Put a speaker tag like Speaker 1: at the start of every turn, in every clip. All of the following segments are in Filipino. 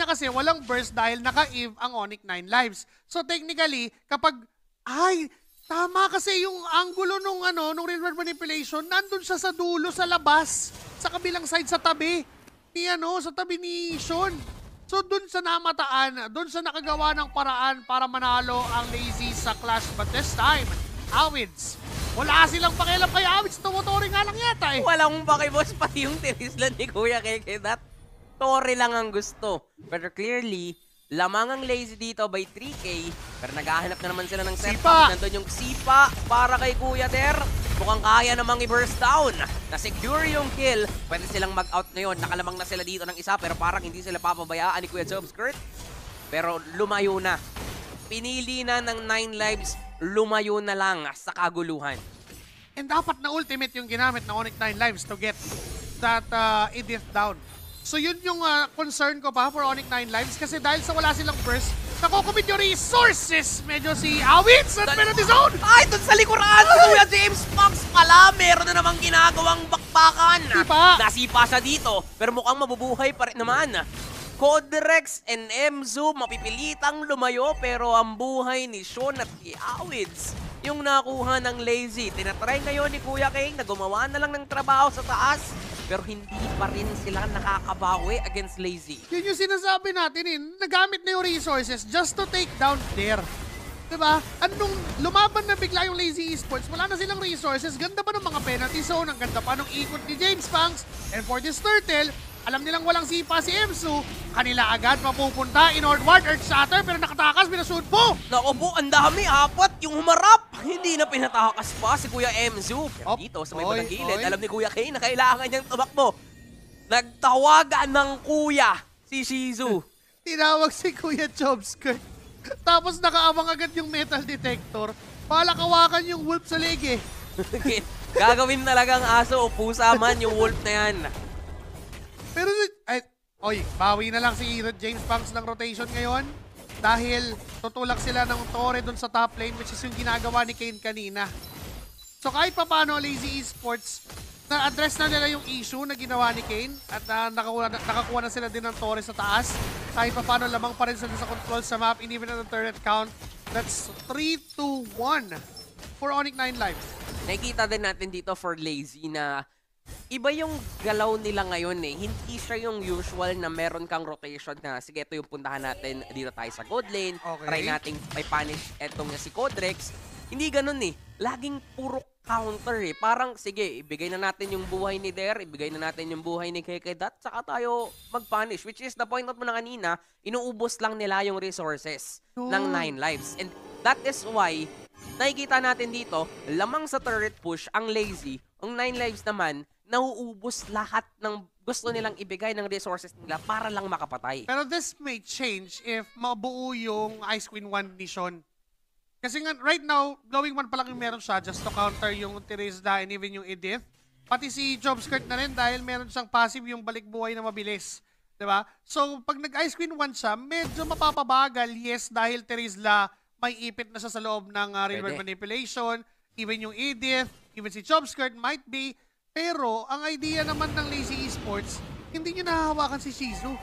Speaker 1: kasi walang burst dahil naka-Eve ang Onyx 9 lives. So technically, kapag, tama kasi yung angulo nung real world manipulation, nandun siya sa dulo, sa labas, sa kabilang side, sa tabi, sa tabi ni Sean. So dun sa namataan, dun sa nakagawa ng paraan para manalo ang Lazy sa Clash. But this time, Awids, wala silang pakialam kay Awids, tumuturi nga lang yata eh.
Speaker 2: Walang pakiboss pati yung tirislan ni Kuya Keke. That Torre lang ang gusto. Pero clearly, lamang ang Lazy dito by 3K. Pero naghahanap na naman sila ng setup. Nandun yung Sipa para kay Kuya Der. Mukhang kaya namang i-burst down. Na-secure yung kill. Pwede silang mag-out ngayon. Nakalamang na sila dito ng isa. Pero parang hindi sila papabayaan ni Kuya Jobskirt. Pero lumayo na. Pinili na ng 9 lives. Lumayo na lang sa kaguluhan.
Speaker 1: And dapat na ultimate yung ginamit ng Onyx 9 lives to get that Edith down. So yun yung concern ko pa for Onyx 9 lives kasi dahil sa wala silang burst, nakukumit yung resources. Medyo si Awids at penalty zone!
Speaker 2: Ay, dun sa likuran! Si Kuya James Fox pala! Meron na namang ginagawang bakbakan. Nasipa siya dito, pero mukhang mabubuhay pa rin naman. Codrex and Emzu mapipilitang lumayo pero ang buhay ni Sean at si Awids yung nakuha ng Lazy. Tinatry ngayon ni Kuya King na gumawa na lang ng trabaho sa taas pero hindi pa rin sila nakakabawi against Lazy.
Speaker 1: Yun yung sinasabi natin nagamit na yung resources just to take down there. Diba? Anong lumaban na bigla yung Lazy Esports, wala na silang resources. Ganda pa ng mga penalty zone, ang ganda pa ng ikot ni James Fangs. And for this turtle, alam nilang walang sipa si Emsu, kanila agad mapupunta in Ordward, Earth Shatter, pero nakatakas, binashoot po!
Speaker 2: Naku po, ang dami, apat yung humarap! Hindi na pinatakas pa si Kuya Emsu. Pero dito sa may bandang gilid, alam ni Kuya Kay na kailangan niyang tumakbo. Nagtawagan ng Kuya si Shizu.
Speaker 1: Tinawag si Kuya Jobskirt. Tapos nakaabang agad yung metal detector. Palakawakan yung wolf sa leg eh.
Speaker 2: Gagawin talagang aso o pusa man yung wolf na yan.
Speaker 1: Pero, bawi na lang si James Fangs ng rotation ngayon dahil tutulak sila ng Torre dun sa top lane which is yung ginagawa ni Kane kanina. So kahit pa paano Lazy Esports, na-address na nila yung issue na ginawa ni Kane at nakakuha na sila din ng Torre sa taas. Kahit pa paano lamang pa rin sila sa control sa map and even at the turret count. That's 3-1 for Onyx 9 lives.
Speaker 2: Nakikita din natin dito for Lazy na iba yung galaw nila ngayon eh. Hindi siya yung usual na meron kang rotation na sige, ito yung puntahan natin dito tayo sa god lane. Okay. Try nating may punish etong si Codrex. Hindi ganun eh. Laging puro counter eh. Parang sige, ibigay na natin yung buhay ni Der, ibigay na natin yung buhay ni Kekedat, saka tayo mag-punish. Which is the point out mo na kanina, inuubos lang nila yung resources ng 9 lives. And that is why, nakikita natin dito, lamang sa turret push, ang Lazy, ang 9 lives naman, nauubos lahat ng gusto nilang ibigay ng resources nila para lang makapatay.
Speaker 1: Pero this may change if mabuo yung Ice Queen 1 ni Sean. Kasi nga, right now, glowing 1 pa lang yung meron siya just to counter yung Terizda and even yung Edith. Pati si Jobskirt na rin dahil meron siyang passive yung balik buhay na mabilis. Diba? So, pag nag-Ice Queen 1 siya, medyo mapapabagal. Yes, dahil Terizla may ipit na siya sa loob ng real world manipulation. Even yung Edith, even si Jobskirt might be. Pero, ang idea naman ng Lazy Esports, hindi nyo nahahawakan si Shizu.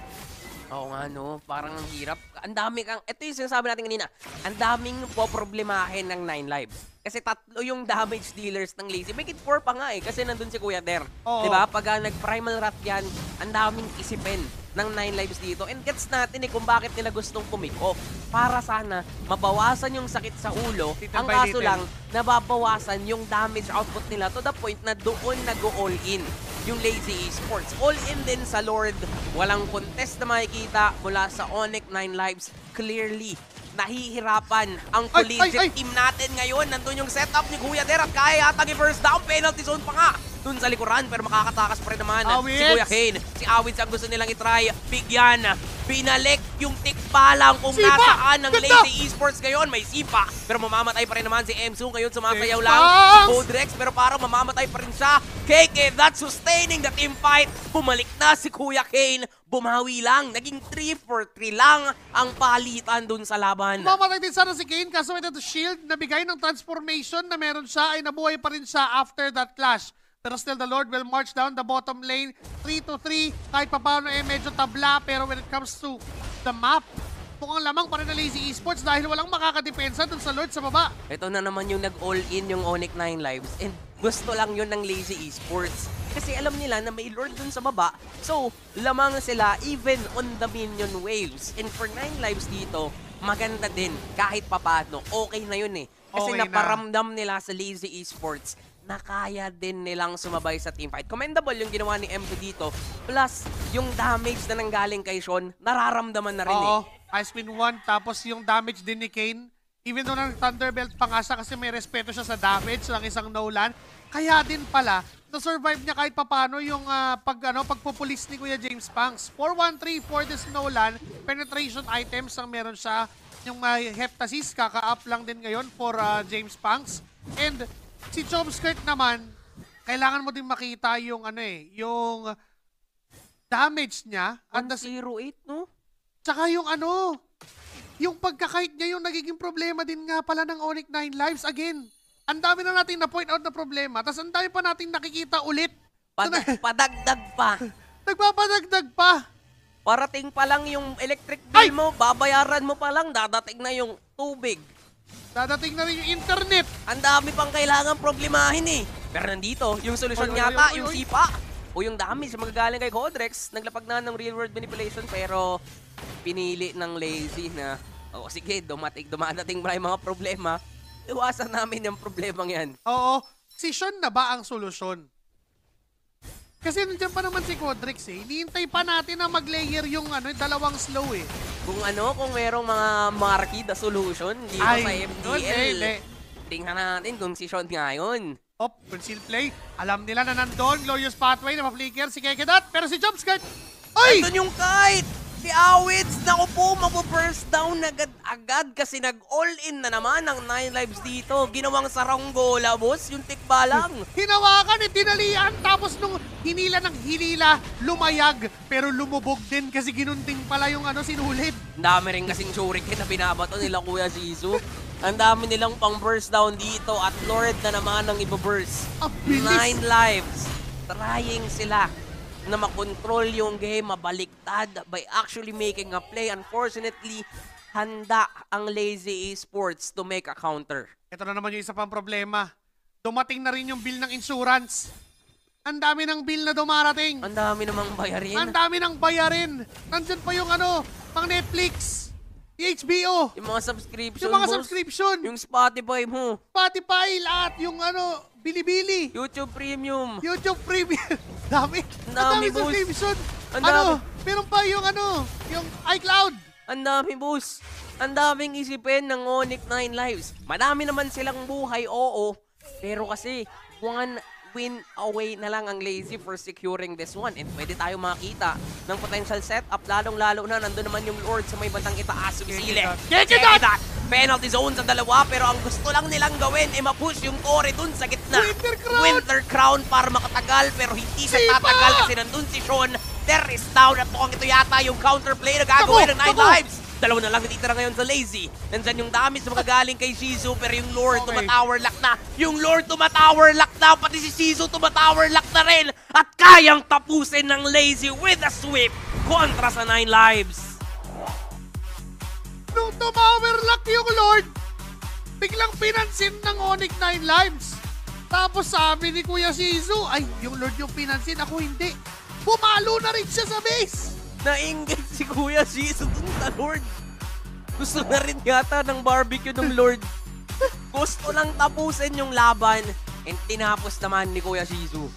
Speaker 2: Oo nga no, parang ang hirap. Ang dami kang, ito yung sinasabi natin kanina, ang daming poproblemahin ng 9 lives. Kasi 3 yung damage dealers ng Lazy. Make it 4 pa nga eh, kasi nandun si Kuya Der. Diba? Pag nag-primal rat yan, ang daming isipin ng 9 lives dito. And gets natin eh kung bakit nila gustong pumikop. Para sana mabawasan yung sakit sa ulo. Ang kaso lang, nababawasan yung damage output nila to the point na doon nag-all in yung Lazy Esports. All in din sa Lord. Walang contest na makikita mula sa Onyx 9 lives. Clearly, nahihirapan ang collegiate team natin ngayon. Nandun yung setup ni Kuya Der at kaya yata i-first down. Penalty zone pa nga dun sa likuran pero makakatakas pa rin naman si Kuya Kane. Si Awids ang gusto nilang itry. Bigyan. Binalik yung tikpa lang kung nasaan ng Lazy Esports ngayon. May sipa. Pero mamamatay pa rin naman si Emsu. Ngayon sumasayaw lang si Codrex pero parang mamamatay pa rin siya. Keke, that's sustaining the team fight. Bumalik na si Kuya Kane. Bumawi lang. Naging 3-for-3 lang ang palitan dun sa laban.
Speaker 1: Mamamatay din sana si Kane kaso ito shield na bigay ng transformation na meron siya ay nabuhay pa rin siya after that clash. Pero still, the Lord will march down the bottom lane. 3-3. Kahit pa paano medyo tabla. Pero when it comes to the map. Mukhang lamang pa rin na Lazy Esports dahil walang makakadepensa dun sa Lord sa baba.
Speaker 2: Ito na naman yung nag-all-in yung Onyx 9 Lives and gusto lang yun ng Lazy Esports. Kasi alam nila na may Lord dun sa baba. So, lamang sila even on the minion waves. And for 9 Lives dito, maganda din kahit papano. Okay na yun eh. Kasi
Speaker 1: Okay na.
Speaker 2: naparamdam nila sa Lazy Esports na kaya din nilang sumabay sa teamfight. Commendable yung ginawa ni Embo dito. Plus, yung damage na nanggaling kay Sean, nararamdaman na rin eh.
Speaker 1: Oo, Ice Queen 1, tapos yung damage din ni Kane. Even though nang Thunderbelt pa nga siya kasi may respeto siya sa damage ng isang Nolan. Kaya din pala, na-survive niya kahit papano yung pagpupulis ni Kuya James Punks. 4-1-3 for this Nolan. Penetration items ang meron siya. Yung Heptasis, kaka-up lang din ngayon for James Punks. And si Chomskirt naman, kailangan mo din makita yung yung damage niya. At
Speaker 2: 108, no?
Speaker 1: tsaka yung yung pagkakite niya yung nagiging problema din nga pala ng Onyx 9 Lives. Again, ang dami na natin na-point out na problema, tapos ang dami pa nating nakikita ulit.
Speaker 2: Padagdag pa.
Speaker 1: Nagpapadagdag pa.
Speaker 2: Parating pa lang yung electric bill mo, babayaran mo pa lang, dadating na yung tubig.
Speaker 1: Dadating na rin yung internet.
Speaker 2: Ang dami pang kailangan problemahin eh. Pero nandito, yung solusyon yata, yung sipa. O yung damage magagaling kay Codrex, naglapag na ng real world manipulation pero pinili ng Lazy na, sige, dumadating pa yung mga problema. Iwasan namin yung problemang yan.
Speaker 1: Oo. Si Sean na ba ang solusyon? Kasi nandiyan pa naman si Codrex eh. Hinihintay pa natin na mag-layer yung dalawang slow eh.
Speaker 2: Kung merong mga marquee the solution dito sa MDL, tingnan natin kung si Sean ngayon.
Speaker 1: Conceal play. Alam nila na nandun. Glorious pathway na ma-flicker si Kekedat. Pero si Jumpskirt, ay!
Speaker 2: Andun yung kite! Si Awids, naku po, mag-burst down agad-agad kasi nag-all-in na naman ang 9 Lives dito. Ginawang saranggola, boss, yung tikba lang.
Speaker 1: Hinawakan, tinalian, tapos nung hinila ng hinila, lumayag. Pero lumubog din kasi ginunting pala yung sinulit.
Speaker 2: Ang dami rin kasing shuriken na binabato nila Kuya Shizu. Ang dami nilang pang-burst down dito at Lord na naman ang iba-burst. 9 Lives, trying sila na makontrol yung game, mabaliktad by actually making a play. Unfortunately, handa ang Lazy Esports to make a counter.
Speaker 1: Ito na naman yung isa pang problema. Dumating na rin yung bill ng insurance. Ang dami ng bill na dumarating.
Speaker 2: Ang dami namang bayarin.
Speaker 1: Ang dami ng bayarin. Nandyan pa yung pang Netflix, HBO.
Speaker 2: Yung mga subscription,
Speaker 1: Yung mga
Speaker 2: boss.
Speaker 1: subscription.
Speaker 2: Yung Spotify mo.
Speaker 1: Spotify, lahat. Yung Bilibili.
Speaker 2: YouTube Premium.
Speaker 1: YouTube Premium. Dami.
Speaker 2: Ang dami, boss.
Speaker 1: subscription.
Speaker 2: Ang dami.
Speaker 1: Meron pa yung yung iCloud.
Speaker 2: Ang dami, boss. Ang daming isipin ng Onyx 9 Lives. Madami naman silang buhay, oo. Pero kasi, one win away na lang ang Lazy for securing this one. And pwede tayo makita ng potential setup. Lalong-lalo na, nandun naman yung Lord sa may bandang itaas. Sumisili.
Speaker 1: Kekedat!
Speaker 2: Penalty zone sa dalawa, pero ang gusto lang nilang gawin ay ma-push yung Tori dun sa gitna. Winter Crown para makatagal, pero hindi siya tatagal kasi nandun si Sean. There is down at mukhang ito yata yung counterplay na gagawin ng 9 Lives. Dalawa na lang natitira ngayon sa Lazy. Nandyan yung damage na magagaling kay Shizu, pero yung Lord tumatower lock na. Yung Lord tumatower lock na, pati si Shizu tumatower lock na rin. At kayang tapusin ng Lazy with a sweep kontra sa 9 Lives.
Speaker 1: Nung tumower lock yung Lord, biglang pinansin ng Onyx 9 Lives. Tapos sabi ni Kuya Shizu, ay, yung Lord yung pinansin, ako hindi. Pumalo na rin siya sa base.
Speaker 2: Nainggit si Kuya Shizu dun sa Lord. Gusto na rin yata ng barbecue ng Lord. Gusto lang tapusin yung laban. And tinapos naman ni Kuya Shizu.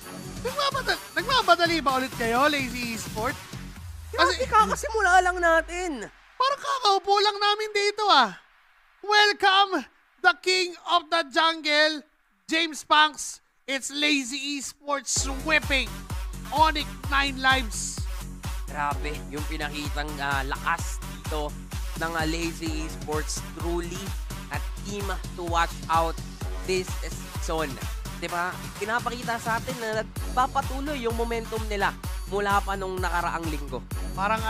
Speaker 1: Nagmamadali ba ulit kayo, Lazy Esports?
Speaker 2: Kasi kakasimula lang natin.
Speaker 1: Parang kakaupo lang namin dito ah. Welcome, the king of the jungle, James Punks. It's Lazy Esports whipping Onyx 9 Lives.
Speaker 2: Grabe, yung pinakitang lakas dito ng Lazy Esports, truly a team to watch out this season. Diba? Pinapakita sa atin na nagpapatuloy yung momentum nila mula pa nung nakaraang linggo.
Speaker 1: Parang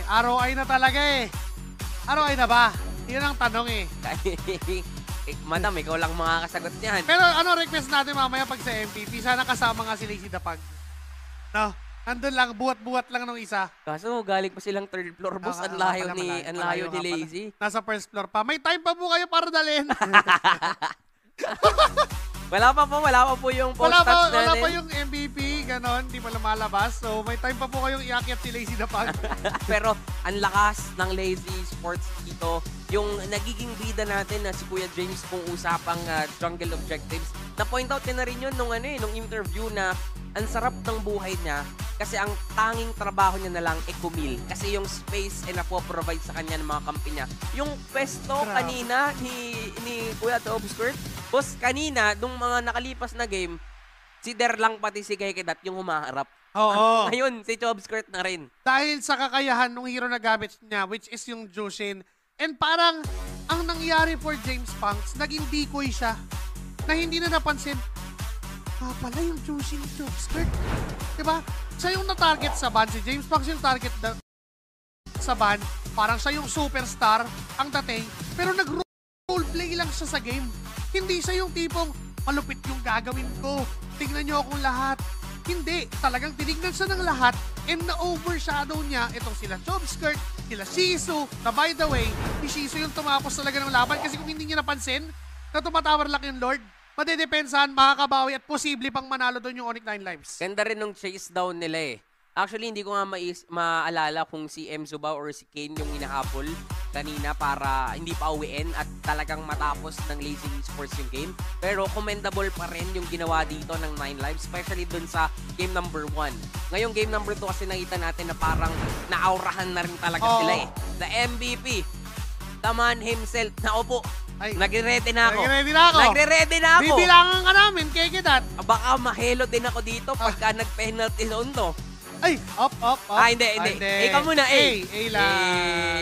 Speaker 1: ROI na talaga eh. ROI na ba? Yun ang tanong eh.
Speaker 2: Madam, ikaw lang makakasagot niyan.
Speaker 1: Pero request natin mamaya pag sa MVP, sana kasama nga si Lazy Dapag. No? Andun lang, buhat-buhat lang nung isa.
Speaker 2: Kaso galing pa silang third floor, boss. Ang layo ni Lazy.
Speaker 1: Nasa first floor pa. May time pa po kayo para dalhin.
Speaker 2: Wala pa po yung post-stats natin.
Speaker 1: Wala pa yung MVP, ganon, hindi pa lumalabas. So, may time pa po kayong iakyat si Lazy na pag.
Speaker 2: Pero, ang lakas ng Lazy Sports dito. Yung nagiging bida natin na si Kuya James kung usapang jungle objectives. Na-point out niya na rin yun nung interview na ang sarap ng buhay niya kasi ang tanging trabaho niya na lang kumil. Kasi yung space ay napoprovide sa kanya ng mga kampi niya. Yung pwesto kanina ni Kuya Obscurt, boss, kanina, nung mga nakalipas na game, si Der lang pati si Kekedat yung humaharap.
Speaker 1: Oo.
Speaker 2: Ngayon, si Chobscurt na rin.
Speaker 1: Dahil sa kakayahan ng hero na gamit niya, which is yung Jushin, and parang ang nangyari for James Punks, naging decoy siya na hindi na napansin, pala yung Jushin ni Chobscurt. Diba? Siya yung na-target sa ban. Si James Punks yung target sa ban. Parang siya yung superstar, ang dating. Pero nag-roleplay lang siya sa game. Hindi siya yung tipong, malupit yung gagawin ko. Tingnan niyo akong lahat. Hindi. Talagang tinignan siya ng lahat and na-overshadow niya itong sila Chobscurt, sila Shizu, na by the way, si Shizu yung tumapos talaga ng laban kasi kung hindi niya napansin na tumatower lang yung Lord, madedepensahan, makakabawi at posible pang manalo doon yung Onyx 9 lives.
Speaker 2: Ganda rin nung chase down nila eh. Actually, hindi ko nga maalala kung si Emzo ba or si Kane yung inahabol kanina para hindi pa uwiin at talagang matapos ng Lazy Esports yung game. Pero commendable pa rin yung ginawa dito ng 9 lives, especially dun sa game number 1. Ngayong game number 2 kasi nakita natin na parang naaurahan na rin talaga sila eh. The MVP, the man himself, naupo. Nagre-ready na ako. Nagre-ready na ako.
Speaker 1: Bibilangan ka namin, Kekedat.
Speaker 2: Baka mahelo din ako dito pagka nag-penalty zone to.
Speaker 1: Ay, up.
Speaker 2: Hindi. Ikaw muna, A.
Speaker 1: A lang.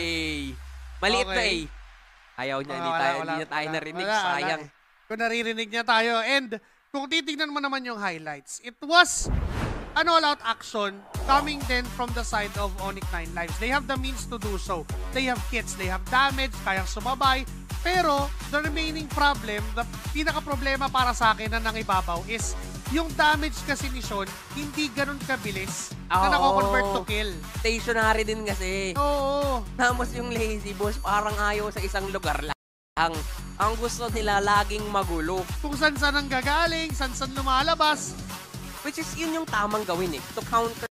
Speaker 2: Maliit
Speaker 1: Okay.
Speaker 2: na A. Ayaw niya, hindi na tayo narinig. Sayang.
Speaker 1: Kung naririnig niya tayo. And kung titignan mo naman yung highlights, it was an all-out action coming then from the side of Onyx 9 lives. They have the means to do so. They have kits, they have damage, kayang sumabay. Pero the remaining problem, the pinaka-problema para sa akin na nangibabaw is yung damage kasi ni Sean, hindi ganun kabilis na nako-convert to kill.
Speaker 2: Stationary din kasi.
Speaker 1: Oo.
Speaker 2: Tapos yung Lazy Boss, parang ayaw sa isang lugar lang. Ang gusto nila laging magulo.
Speaker 1: Kung saan-saan ang gagaling, saan-saan lumalabas.
Speaker 2: Which is yun yung tamang gawin eh. To counter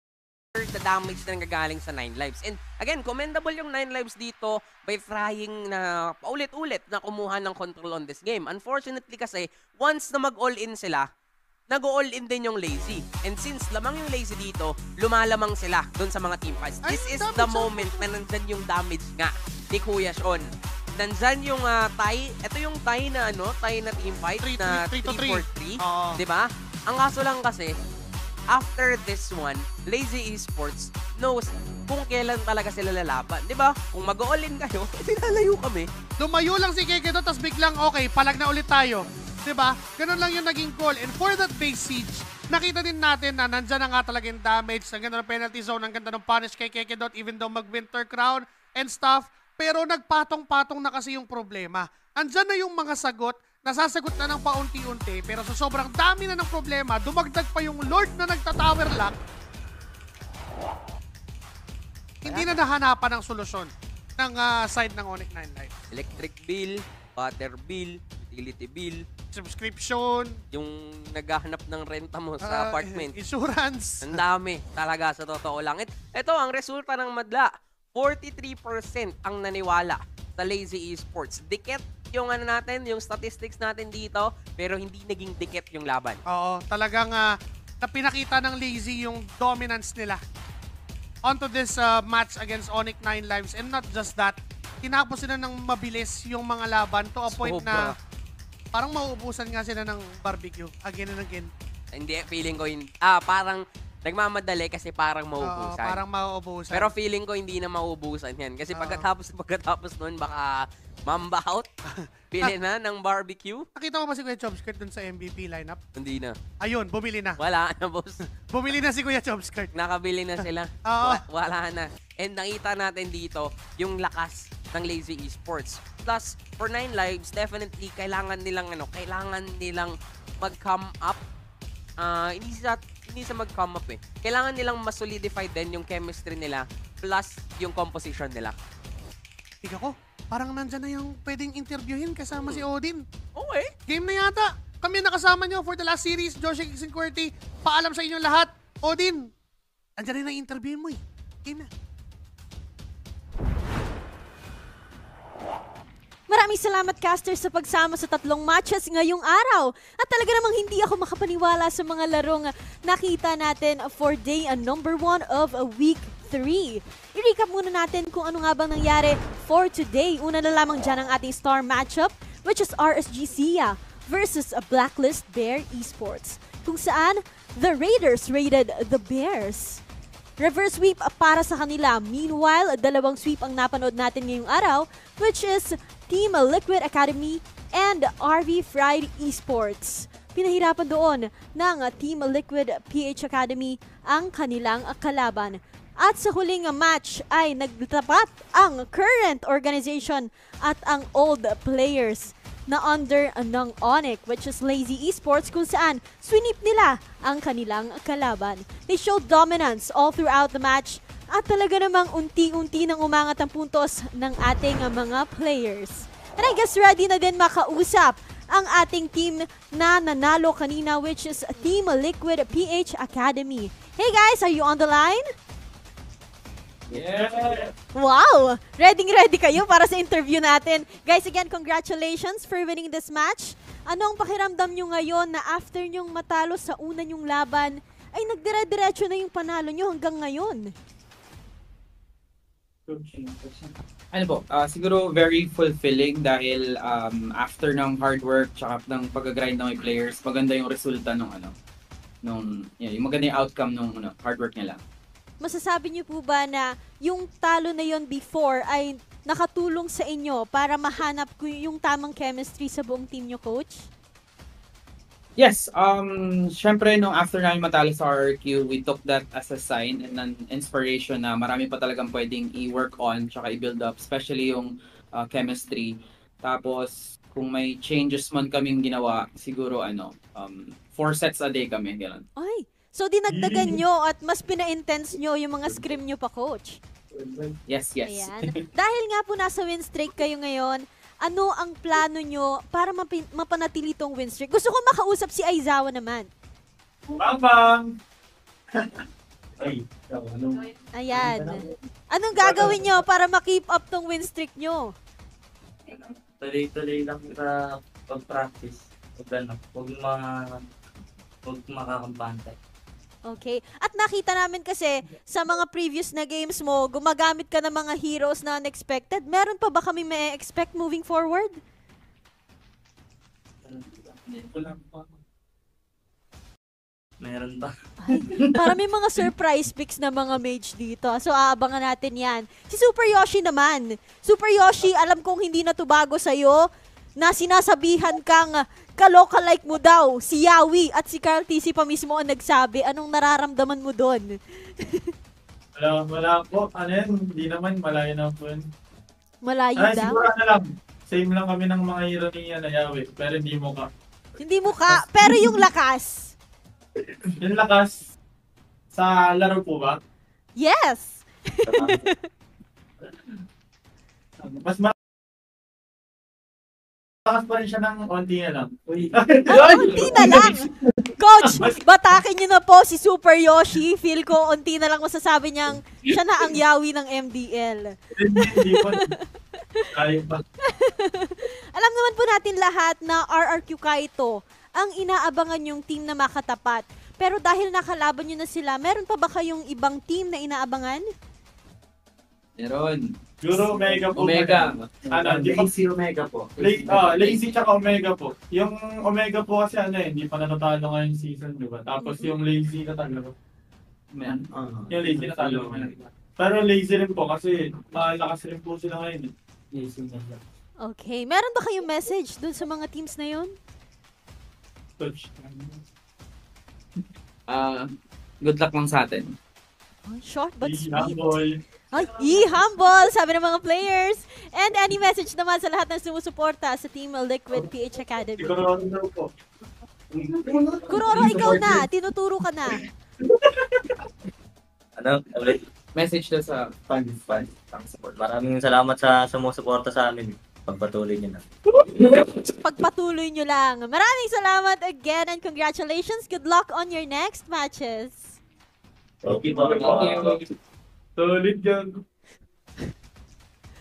Speaker 2: the damage na gagaling sa 9 lives. And again, commendable yung 9 lives dito by trying na paulit-ulit na kumuha ng control on this game. Unfortunately kasi, once na mag-all-in sila, nag-all-in din yung Lazy. And since lamang yung Lazy dito, lumalamang sila dun sa mga teamfights. This is the moment na nandyan yung damage nga ni Kuya Sean. Nandyan yung tie. Ito yung tie na tie na teamfight na 3-4-3. Diba? Ang kaso lang kasi, after this one, Lazy Esports knows kung kailan talaga sila lalaban. Diba? Kung mag-all-in kayo, lalayo kami.
Speaker 1: Lumayo lang si Kekedo, tapos biglang, okay, palag na ulit tayo. Diba? Ganun lang yung naging call. And for that base siege, nakita din natin na nandyan na nga talaga yung damage. Ang ganda ng penalty zone, ang ganda ng punish kay Kekedo, even though mag-winter crown and stuff. Pero nagpatong-patong na kasi yung problema. Andyan na yung mga sagot, nasasagot na ng paunti-unti, pero sa sobrang dami na ng problema, dumagdag pa yung Lord na nagtatower lock. Hindi na nahanapan ng solusyon ng side ng Onyx 9 Live.
Speaker 2: Electric bill, water bill, utility bill,
Speaker 1: subscription,
Speaker 2: yung naghahanap ng renta mo sa apartment,
Speaker 1: insurance.
Speaker 2: Ang dami talaga sa totoo lang. Ito ang resulta ng madla. 43% ang naniwala sa Lazy Esports. Dikit yung natin, yung statistics natin dito, pero hindi naging dikit yung laban.
Speaker 1: Oo, talagang pinakita ng Lazy yung dominance nila onto this match against Onyx 9 lives. And not just that, tinapos sila ng mabilis yung mga laban to a point na parang mauubusan nga sila ng barbecue again and again.
Speaker 2: Hindi, feeling ko parang nagmamadali kasi parang mauubusan.
Speaker 1: Parang mauubusan.
Speaker 2: Pero feeling ko hindi na mauubusan yan. Kasi pagkatapos nun, baka mamba out. Pili na ng barbecue.
Speaker 1: Nakita mo ba si Kuya Chobscurt dun sa MVP lineup?
Speaker 2: Hindi na.
Speaker 1: Ayun, bumili na.
Speaker 2: Wala na, boss.
Speaker 1: Bumili na si Kuya Chobscurt.
Speaker 2: Nakabili na sila. Wala na. And nakita natin dito yung lakas ng Lazy Esports. Plus, for 9 lives, definitely kailangan nilang mag-come up. hindi sa mag-come up eh. Kailangan nilang mas solidify din yung chemistry nila plus yung composition nila.
Speaker 1: Tiga ko, parang nandyan na yung pwedeng interviewin kasama si Odin.
Speaker 2: Okay.
Speaker 1: Game na yata. Kami nakasama nyo for the last series. Josh and QWERTY, paalam sa inyong lahat. Odin, andyan rin ang interviewin mo eh. Game na.
Speaker 3: Maraming salamat, caster, sa pagsama sa 3 matches ngayong araw. At talaga namang hindi ako makapaniwala sa mga larong nakita natin for day number 1 of week 3. I-recap muna natin kung ano nga bang nangyari for today. Una na lamang dyan ang ating star matchup, which is RSG Sia versus Blacklist Bear Esports, kung saan the Raiders raided the Bears. Reverse sweep para sa kanila. Meanwhile, 2 sweep ang napanood natin ngayong araw, which is Team Liquid Academy and RV Fried Esports. Pinahirapan doon ng Team Liquid PH Academy ang kanilang kalaban. At sa huling match ay nagtapat ang current organization at ang old players na under ng Onyx, which is Lazy Esports, kung saan swinip nila ang kanilang kalaban. They showed dominance all throughout the match at talaga namang unti-unti nang umangat ang puntos ng ating mga players. And I guess ready na din makausap ang ating team na nanalo kanina, which is Team Liquid PH Academy. Hey guys, are you on the line?
Speaker 4: Yeah!
Speaker 3: Wow! Ready kayo para sa interview natin. Guys, again, congratulations for winning this match. Ano ang pakiramdam nyo ngayon na after nyong matalo sa una nyong laban, ay nagdire-diretso na yung panalo nyo hanggang ngayon?
Speaker 4: Ano po, siguro very fulfilling dahil after ng hard work tsaka ng pag-grind ng players, maganda yung resulta ng yung maganda yung outcome ng hard work nila.
Speaker 3: Masasabi niyo po ba na yung talo na yon before ay nakatulong sa inyo para mahanap ko yung tamang chemistry sa buong team nyo, coach?
Speaker 4: Yes, syempre nung after namin matalo sa RRQ, we took that as a sign and an inspiration na marami pa talagang pwedeng i-work on tsaka i-build up, especially yung chemistry. Tapos kung may changes man kaming ginawa, siguro 4 sets a day kami, gano'n.
Speaker 3: Ay, so dinagdagan nyo at mas pina-intense nyo yung mga scrim nyo pa, coach?
Speaker 4: Yes.
Speaker 3: Ayan. Dahil nga po nasa win streak kayo ngayon, ano ang plano nyo para mapanatili tong win streak? Gusto ko makausap si Aizawa naman.
Speaker 5: Bang! Ay,
Speaker 3: Ayan. Anong gagawin nyo para ma-keep up tong win streak nyo?
Speaker 5: tuloy-tuloy lang sa pag-practice. Huwag makakampante.
Speaker 3: Okay. At nakita namin kasi sa mga previous na games mo, gumagamit ka ng mga heroes na unexpected. Meron pa ba kami may expect moving forward?
Speaker 5: Meron ba?
Speaker 3: Ay, para may mga surprise picks na mga mage dito. So, aabangan natin yan. Si Super Yoshi naman. Super Yoshi, alam kong hindi na to bago sa'yo na sinasabihan kang kaloka-like mo daw si Yawi at si Carl TC pa mismo ang nagsabi. Anong nararamdaman mo doon?
Speaker 5: Wala po. Ano yan? Hindi naman. Malayo na po yun.
Speaker 3: Malayo daw?
Speaker 5: Siguro lang. Same lang kami ng mga hero ni Yawi. Pero hindi mo ka.
Speaker 3: Hindi mo ka, pero yung lakas.
Speaker 5: Yung lakas sa laro po ba?
Speaker 3: Yes!
Speaker 5: Mas malakas pa rin siya ng onti na lang.
Speaker 3: Unti na lang! Coach, batakin niyo na po si Super Yoshi. Feel ko, unti na lang masasabi niyang siya na ang Yawi ng MDL.
Speaker 5: Hindi po. Kaya pa.
Speaker 3: Alam naman po natin lahat na RRQ Kaito ang inaabangan yung team na makatapat. Pero dahil nakalaban nyo na sila, meron pa ba kayong ibang team na inaabangan?
Speaker 4: Meron.
Speaker 5: Siguro Omega po.
Speaker 4: Omega.
Speaker 5: Lazy Omega po. Lazy tsaka Omega po. Yung Omega po kasi hindi pa nanatalo ngayong season, di ba? Tapos yung Lazy natalo. Yung Lazy natalo ngayon. Pero Lazy rin po kasi malakas rin po sila ngayon. Lazy na.
Speaker 3: Okay. Meron ba kayong message dun sa mga teams na yun?
Speaker 5: Touch.
Speaker 4: Good luck lang sa atin.
Speaker 3: Short but sweet.
Speaker 5: Boy.
Speaker 3: Ay, humble, sabi ng mga players. And any message naman sa lahat ng sumusuporta sa Team Liquid PH Academy?
Speaker 5: Siguro po.
Speaker 3: Kuroro, ikaw na. Tinuturo ka na.
Speaker 6: Ano? Ulit.
Speaker 4: Message na sa
Speaker 6: Fans. Ang support. Maraming salamat sa sumusuporta sa amin. Pagpatuloy niyo na.
Speaker 3: Pagpatuloy nyo lang. Maraming salamat again and congratulations. Good luck on your next matches.
Speaker 6: Okay po.
Speaker 5: Solid yan.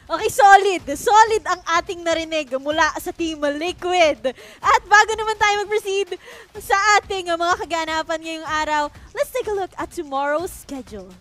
Speaker 3: Okay, solid. Solid ang ating narinig mula sa Team Liquid. At bago naman tayo mag-proceed sa ating mga kaganapan ngayong araw, let's take a look at tomorrow's schedule.